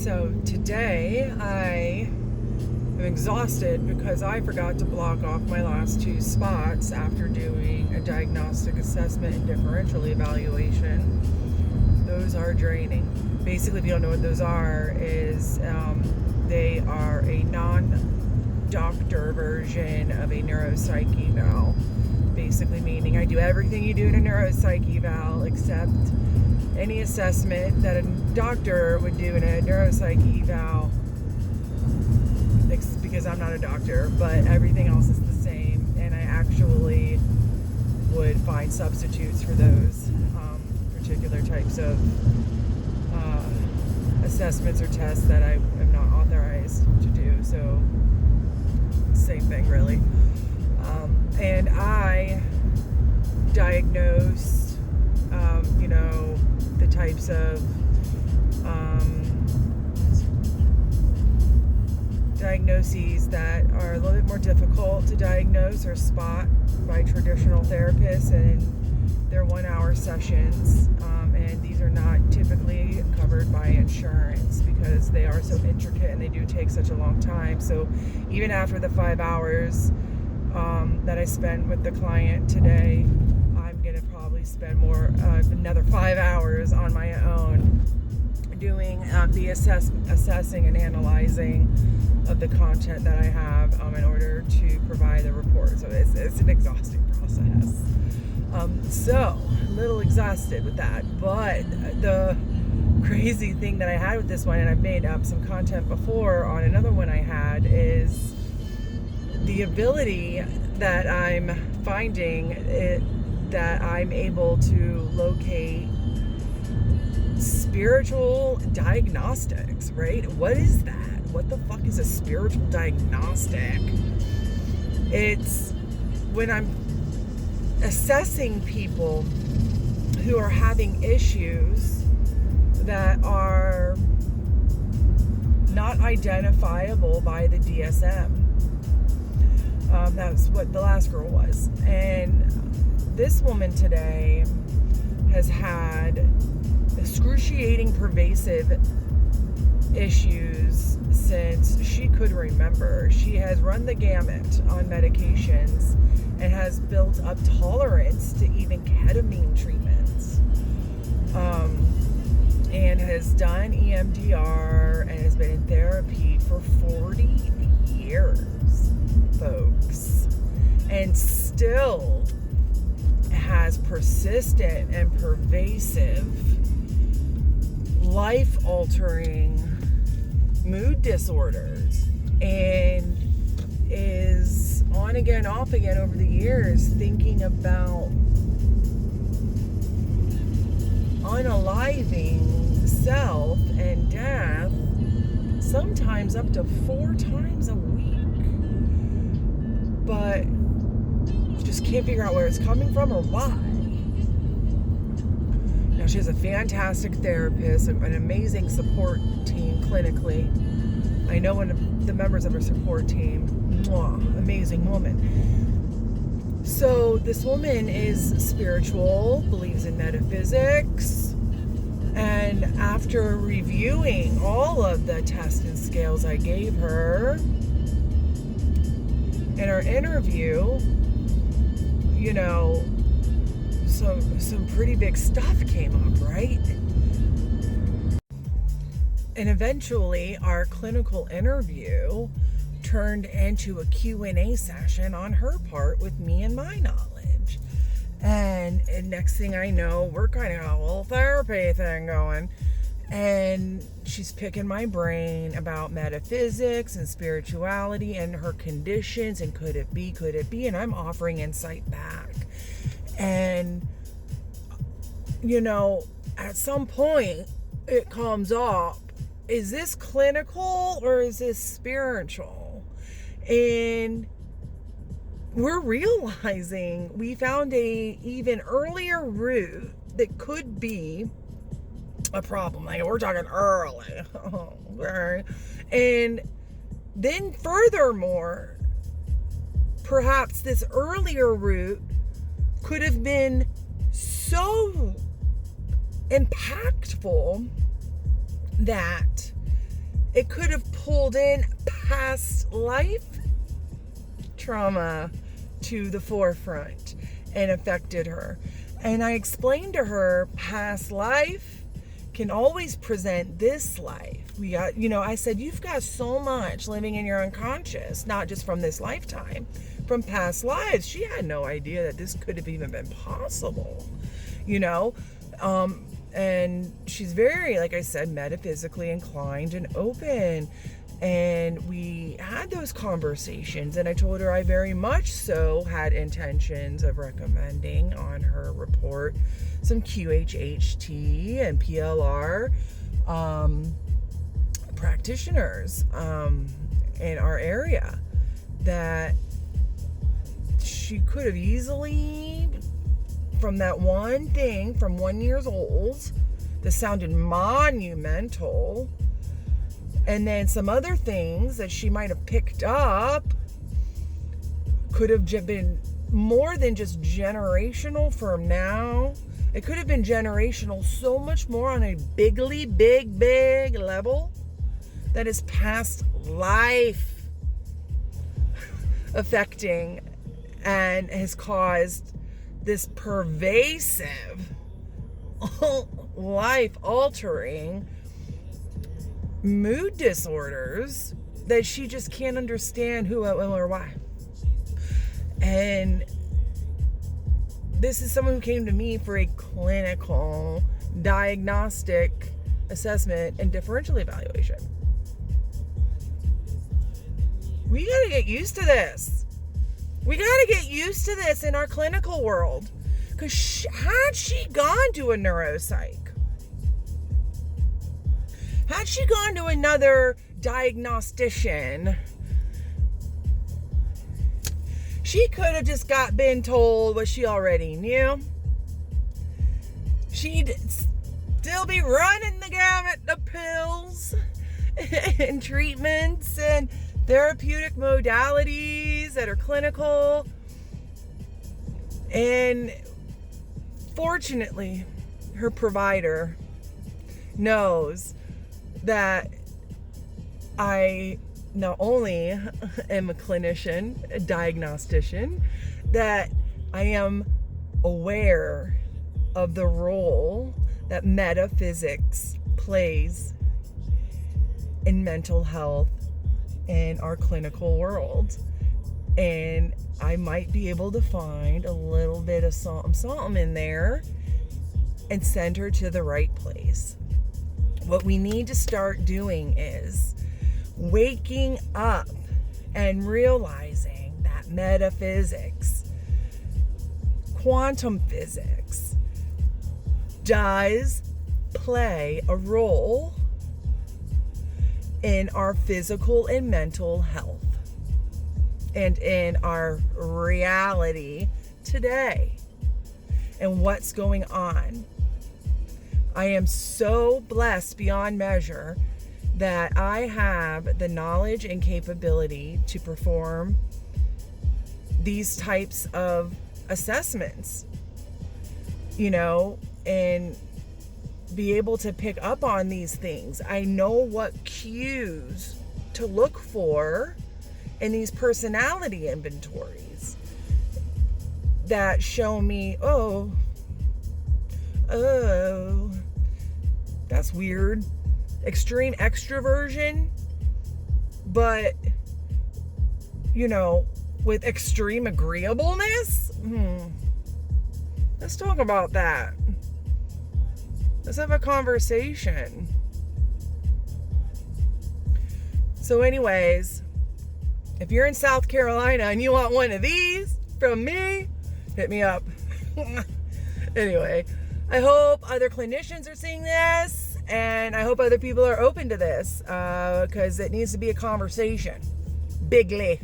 So today I am exhausted because I forgot to block off my last two spots after doing a diagnostic assessment and differential evaluation. Those are draining. Basically, if you don't know what those are, is they are a non-doctor version of a neuropsych eval. Basically meaning I do everything you do in a neuropsych eval except any assessment that a doctor would do in a neuropsych eval, because I'm not a doctor, but everything else is the same, and I actually would find substitutes for those particular types of assessments or tests that I am not authorized to do. So same thing really. And I diagnosed the types of diagnoses that are a little bit more difficult to diagnose or spot by traditional therapists, and they're 1-hour sessions, and these are not typically covered by insurance because they are so intricate and they do take such a long time. So even after the 5 hours that I spent with the client today, I'm going to probably spend another 5 hours on my own doing the assessing and analyzing of the content that I have in order to provide the report. So it's an exhausting process. So a little exhausted with that, but the crazy thing that I had with this one, and I've made some content before on another one I had, is the ability that I'm finding that I'm able to locate spiritual diagnostics, right? What is that? What the fuck is a spiritual diagnostic? It's when I'm assessing people who are having issues that are not identifiable by the DSM. That's what the last girl was. And this woman today has had excruciating, pervasive issues since she could remember. She has run the gamut on medications and has built up tolerance to even ketamine treatments, and has done EMDR and has been in therapy for 40 years, folks, and still has persistent and pervasive life-altering mood disorders, and is on again, off again over the years thinking about unaliving self and death, sometimes up to 4 times a week, but just can't figure out where it's coming from or why. Now, she has a fantastic therapist, an amazing support team clinically. I know one of the members of her support team, amazing woman. So this woman is spiritual, believes in metaphysics, and after reviewing all of the tests and scales I gave her in our interview, some pretty big stuff came up, right? And eventually our clinical interview turned into a Q&A session on her part with me and my knowledge. And next thing I know, we're kind of got a little therapy thing going. And she's picking my brain about metaphysics and spirituality and her conditions and could it be, and I'm offering insight back. And, at some point it comes up, is this clinical or is this spiritual? And we're realizing we found a even earlier route that could be a problem. Like, we're talking early. Okay. And then furthermore, perhaps this earlier route could have been so impactful that it could have pulled in past life trauma to the forefront and affected her. And I explained to her, past life can always present this life. I said, you've got so much living in your unconscious, not just from this lifetime, from past lives. She had no idea that this could have even been possible, and she's very, like I said, metaphysically inclined and open. And we had those conversations, and I told her I very much so had intentions of recommending on her report some QHHT and PLR practitioners in our area that she could have easily, from that one thing from 1 year old that sounded monumental, and then some other things that she might have picked up could have been more than just generational from now. It could have been generational so much more on a big level that is past life affecting and has caused this pervasive, life altering mood disorders that she just can't understand who or why. And this is someone who came to me for a clinical diagnostic assessment and differential evaluation. We got to get used to this. We got to get used to this in our clinical world. Because had she gone to a neuropsych, had she gone to another diagnostician, she could have just been told what she already knew. She'd still be running the gamut of pills and treatments and therapeutic modalities that are clinical. And fortunately, her provider knows that I not only am a clinician, a diagnostician, that I am aware of the role that metaphysics plays in mental health in our clinical world. And I might be able to find a little bit of something in there and send her to the right place. What we need to start doing is waking up and realizing that metaphysics, quantum physics, does play a role in our physical and mental health and in our reality today and what's going on. I am so blessed beyond measure that I have the knowledge and capability to perform these types of assessments, and be able to pick up on these things. I know what cues to look for in these personality inventories that show me, oh, that's weird. Extreme extroversion, but, with extreme agreeableness? Let's talk about that. Let's have a conversation. So anyways, if you're in South Carolina and you want one of these from me, hit me up. Anyway, I hope other clinicians are seeing this, and I hope other people are open to this, because it needs to be a conversation. Bigly.